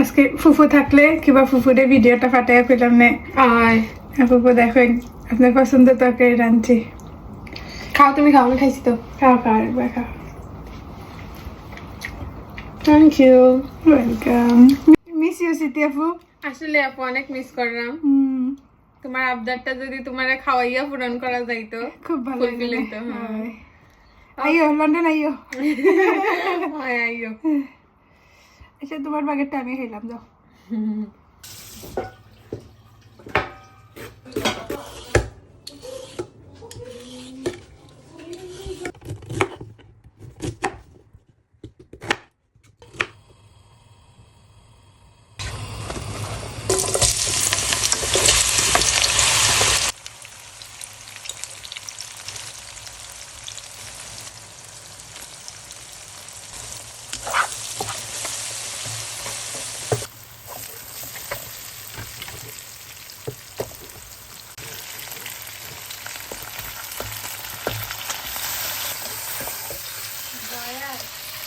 আজকে ফুফু থাকলে কিবা ফুফুরে ভিডিওটা ফাটাইয়া পেলাম না। আয় ফুফু দেখেন আপনার পছন্দের তরকারি রাঁধছি। খাও, তুমি খাও, আমি খাইছি তো। খাও খাও একবার খাও। Thank you. Welcome. Miss you সিটি আপু। আসলে আপু অনেক মিস করলাম। তোমার আবদারটা যদি তোমার খাওয়াইয়া পূরণ করা যাইতো খুব ভালো ফুলফিল হইতো। আইও লন্ডন আইও। হয় আইও। আচ্ছা তোমার বাগেরটা আমি খাইলাম যাও।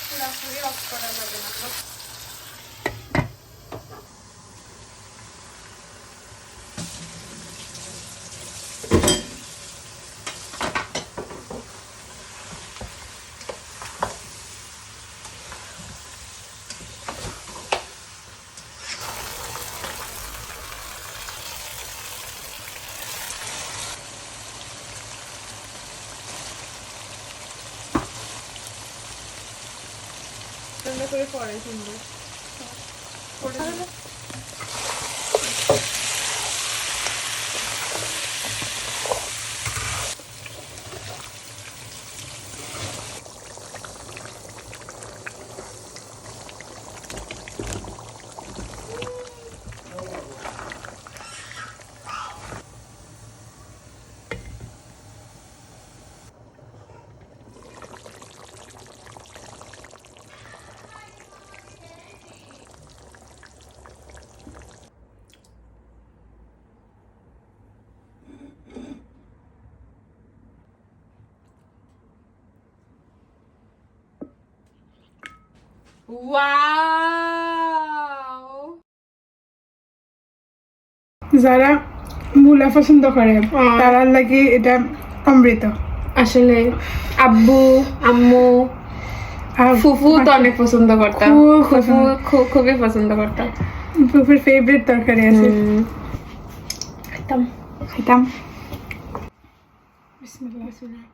পুরোপুরি অফ করা যাবে না। সুন্দর করে পরে সুন্দর ওয়াও। যারা মূলা পছন্দ করে তারা লাগি এটা অমৃত। আসলে আব্বু আম্মু ফুফু তো অনেক পছন্দ করতাম। ফুফু খুবই পছন্দ করতাম। ফুফুর ফেভারিট তরকারি আছে। খাইতাম খাইতাম। বিসমিল্লাহ।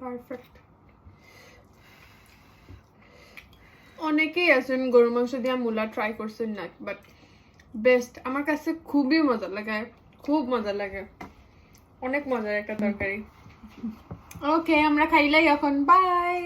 পারফেক্ট। অনেকেই আছেন গরু মাংস দিয়ে মূলা ট্রাই করছেন না, বাট বেস্ট। আমার কাছে খুবই মজা লাগে, খুব মজা লাগে, অনেক মজার একটা তরকারি। ওকে, আমরা খাইলাই এখন। বাই।